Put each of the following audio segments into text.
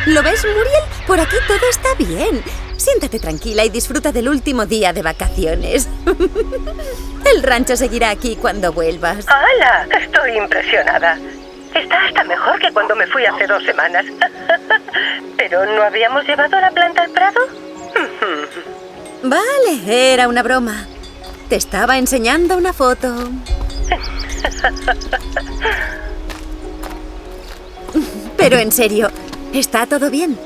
¿Lo ves, Muriel? Por aquí todo está bien. Siéntate tranquila y disfruta del último día de vacaciones. El rancho seguirá aquí cuando vuelvas. ¡Hala! Estoy impresionada. Está hasta mejor que cuando me fui hace 2 semanas. ¿Pero no habíamos llevado la planta al prado? Vale, era una broma. Te estaba enseñando una foto. Pero en serio, ¿está todo bien?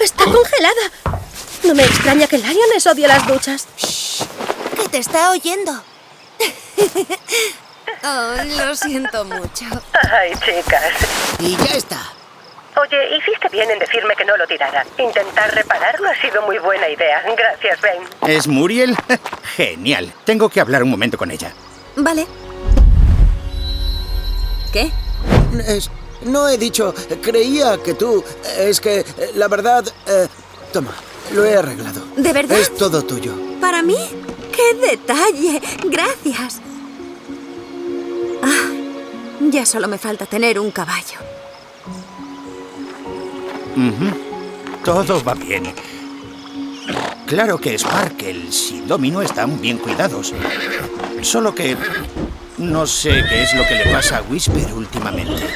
¡Está congelada! No me extraña que Lioness odie las duchas. Shh, que te está oyendo. Oh, lo siento mucho. Ay, chicas. Y ya está. Oye, hiciste bien en decirme que no lo tirara. Intentar repararlo ha sido muy buena idea. Gracias, Ben. ¿Es Muriel? Genial. Tengo que hablar un momento con ella. Vale. ¿Qué? No he dicho... Creía que tú... Es que, la verdad... toma, lo he arreglado. ¿De verdad? Es todo tuyo. ¿Para mí? ¡Qué detalle! Gracias. Ah, ya solo me falta tener un caballo. Todo va bien. Claro que Sparkles y Domino están bien cuidados. Solo que no sé qué es lo que le pasa a Whisper últimamente.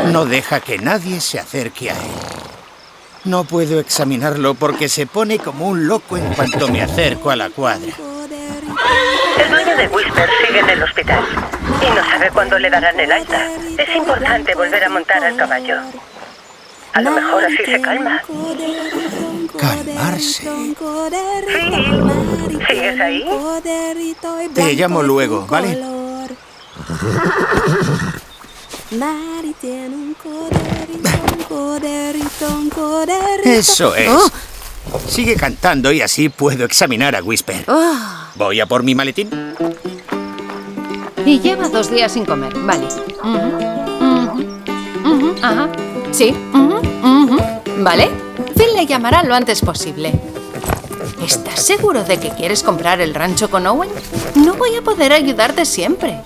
No deja que nadie se acerque a él. No puedo examinarlo porque se pone como un loco en cuanto me acerco a la cuadra. El dueño de Whisper sigue en el hospital y no sabe cuándo le darán el alta. Es importante volver a montar al caballo. A lo mejor así se calma. Calmarse. Phil, ¿sigues ahí? Te llamo luego, ¿vale? Eso es. Sigue cantando y así puedo examinar a Whisper. ¿Voy a por mi maletín? Y lleva 2 días sin comer, vale. Ajá. Sí. Vale. Phil le llamará lo antes posible. ¿Estás seguro de que quieres comprar el rancho con Owen? No voy a poder ayudarte siempre.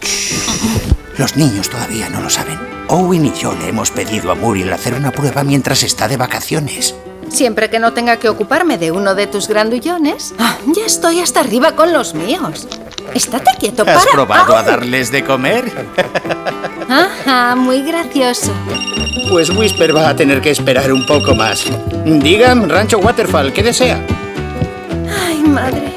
Los niños todavía no lo saben. Owen y yo le hemos pedido a Muriel hacer una prueba mientras está de vacaciones. Siempre que no tenga que ocuparme de uno de tus grandullones. Ya estoy hasta arriba con los míos. Estate quieto, para. ¿Has probado a darles de comer? Ajá, muy gracioso. Pues Whisper va a tener que esperar un poco más. Digan, Rancho Waterfall, ¿qué desea? Ay, madre.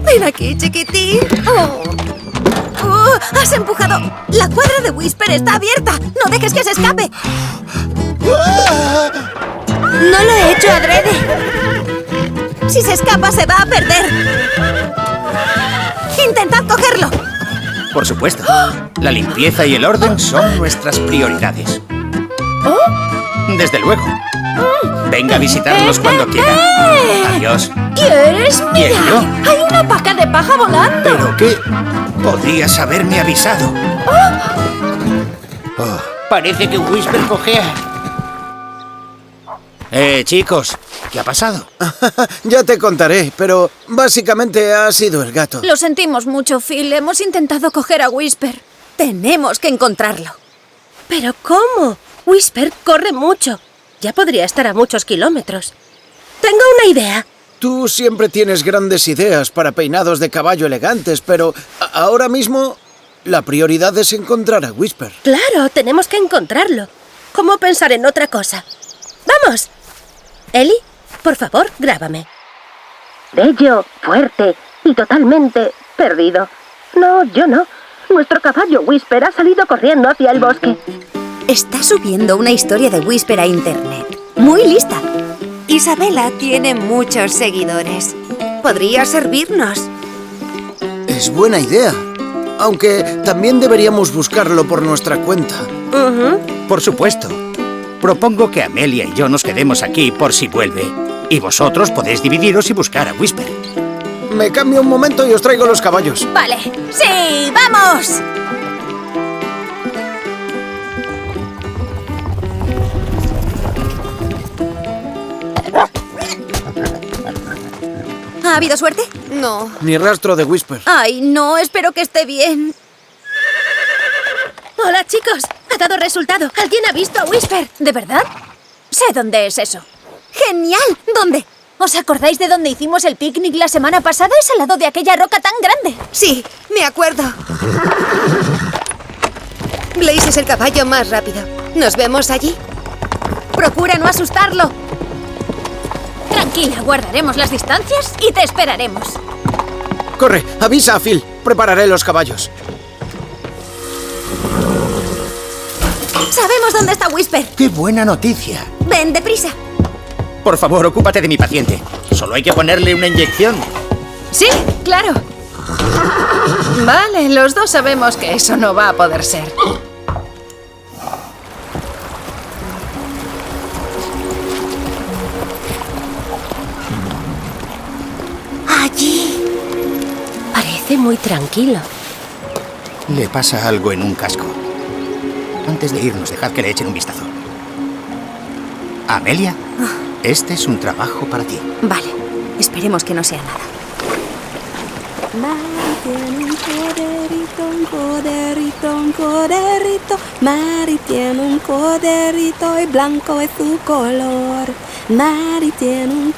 Ven aquí, chiquitín. ¡Has empujado! ¡La cuadra de Whisper está abierta! ¡No dejes que se escape! ¡No lo he hecho adrede! Si se escapa, se va a perder. ¡Intentad cogerlo! Por supuesto. La limpieza y el orden son nuestras prioridades. Desde luego. Venga a visitarnos cuando quiera. Adiós. ¿Quieres? ¿Quién, Mira, yo? hay una paca de paja volando. ¿Pero qué? Podrías haberme avisado. Parece que Whisper cojea. Chicos, ¿qué ha pasado? Ya te contaré, pero básicamente ha sido el gato. Lo sentimos mucho, Phil. Hemos intentado coger a Whisper. Tenemos que encontrarlo. ¿Pero cómo? Whisper corre mucho. Ya podría estar a muchos kilómetros. Tengo una idea. Tú siempre tienes grandes ideas para peinados de caballo elegantes, pero ahora mismo la prioridad es encontrar a Whisper. Claro, tenemos que encontrarlo. ¿Cómo pensar en otra cosa? ¡Vamos! Ellie, por favor, grábame. Bello, fuerte y totalmente perdido. No, yo no. Nuestro caballo Whisper ha salido corriendo hacia el bosque. Está subiendo una historia de Whisper a internet. Muy lista. Isabela tiene muchos seguidores. Podría servirnos. Es buena idea. Aunque también deberíamos buscarlo por nuestra cuenta. Por supuesto. Propongo que Amelia y yo nos quedemos aquí por si vuelve. Y vosotros podéis dividiros y buscar a Whisper. Me cambio un momento y os traigo los caballos. Vale. ¡Sí! ¡Vamos! ¿Ha habido suerte? No. Ni rastro de Whisper. Ay, no, espero que esté bien. Hola, chicos. Ha dado resultado. ¿Alguien ha visto a Whisper? ¿De verdad? Sé dónde es eso. ¡Genial! ¿Dónde? ¿Os acordáis de dónde hicimos el picnic la semana pasada? Es al lado de aquella roca tan grande. Sí, me acuerdo. Blaze es el caballo más rápido. ¿Nos vemos allí? Procura no asustarlo. Tranquila, guardaremos las distancias y te esperaremos. Corre, avisa a Phil. Prepararé los caballos. Sabemos dónde está Whisper. ¡Qué buena noticia! Ven, deprisa. Por favor, ocúpate de mi paciente. Solo hay que ponerle una inyección. Sí, claro. Vale, los dos sabemos que eso no va a poder ser. Allí. Parece muy tranquilo. Le pasa algo en un casco. Antes de irnos, dejad que le echen un vistazo. Amelia, este es un trabajo para ti. Vale, esperemos que no sea nada. Mari tiene un coderito, un coderito, un coderito. Mari tiene un coderito y blanco es su color. Mari tiene un...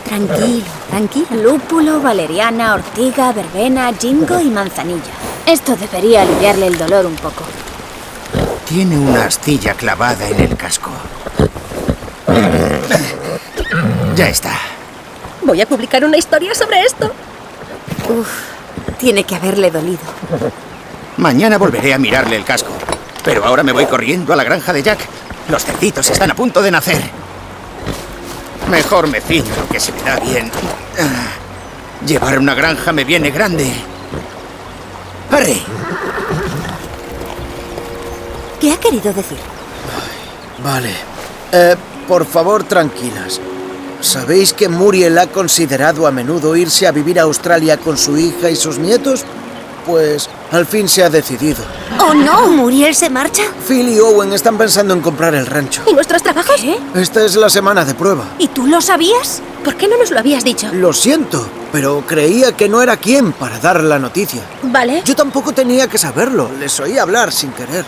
Tranquilo, tranquilo. Lúpulo, valeriana, ortiga, verbena, ginkgo y manzanilla. Esto debería aliviarle el dolor un poco. Tiene una astilla clavada en el casco. Ya está. Voy a publicar una historia sobre esto. Tiene que haberle dolido. Mañana volveré a mirarle el casco. Pero ahora me voy corriendo a la granja de Jack. Los cerditos están a punto de nacer. Mejor me ciño lo que se me da bien. Llevar una granja me viene grande. ¡Arre! ¿Qué ha querido decir? Vale. Por favor, tranquilas. ¿Sabéis que Muriel ha considerado a menudo irse a vivir a Australia con su hija y sus nietos? Pues al fin se ha decidido. ¡Oh, no! ¿Muriel se marcha? Phil y Owen están pensando en comprar el rancho. ¿Y nuestros trabajos? Esta es la semana de prueba. ¿Y tú lo sabías? ¿Por qué no nos lo habías dicho? Lo siento, pero creía que no era quien para dar la noticia. Vale. Yo tampoco tenía que saberlo. Les oí hablar sin querer.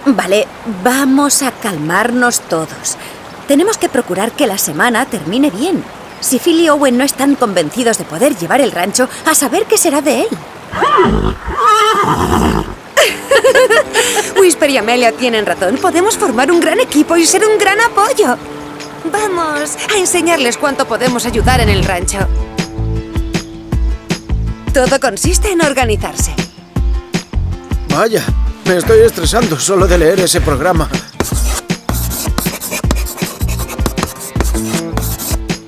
Vale, vamos a calmarnos todos. Tenemos que procurar que la semana termine bien. Si Phil y Owen no están convencidos de poder llevar el rancho, a saber qué será de él. Whisper y Amelia tienen razón. Podemos formar un gran equipo y ser un gran apoyo. Vamos a enseñarles cuánto podemos ayudar en el rancho. Todo consiste en organizarse. Vaya, me estoy estresando solo de leer ese programa.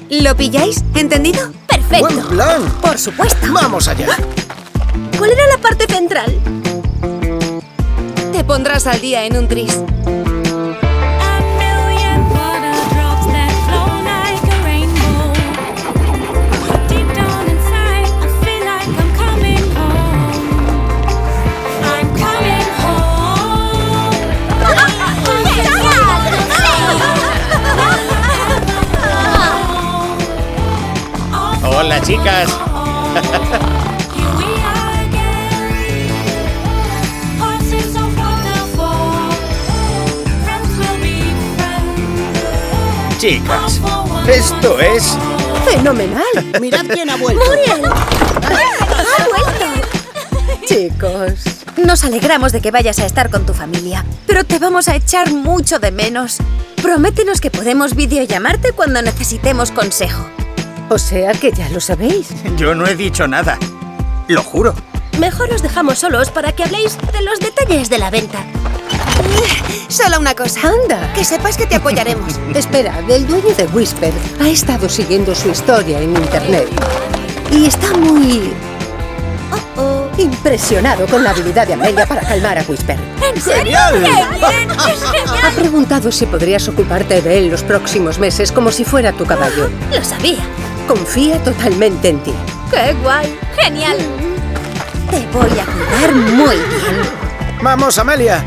¿Lo pilláis? ¿Entendido? ¡Perfecto! ¡Buen plan! Por supuesto. ¡Vamos allá! ¿Cuál era la parte central? Te pondrás al día en un tris. Hola, chicas. Chicas, esto es... ¡Fenomenal! ¡Mirad quién ha vuelto! ¡Muriel! ¡Ha vuelto! Chicos, nos alegramos de que vayas a estar con tu familia, pero te vamos a echar mucho de menos. Prométenos que podemos videollamarte cuando necesitemos consejo. O sea que ya lo sabéis. Yo no he dicho nada. Lo juro. Mejor os dejamos solos para que habléis de los detalles de la venta. Solo una cosa. ¡Anda! Que sepas que te apoyaremos. Espera, el dueño de Whisper ha estado siguiendo su historia en internet y está muy... Impresionado con la habilidad de Amelia para calmar a Whisper. ¿En serio? ¡Genial! ¡Qué bien! ¡Es genial! Ha preguntado si podrías ocuparte de él los próximos meses como si fuera tu caballo. Lo sabía. Confía totalmente en ti. ¡Qué guay! ¡Genial! Te voy a cuidar muy bien. ¡Vamos, Amelia!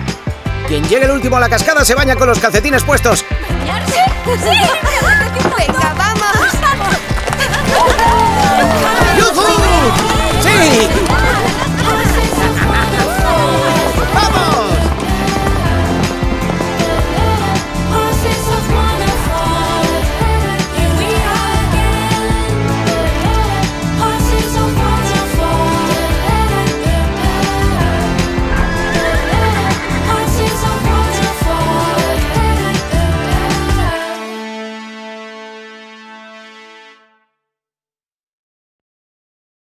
Quien llegue el último a la cascada se baña con los calcetines puestos. ¿Bañarse? ¡Sí! ¡Venga, vamos! ¡Yujú! ¡Sí!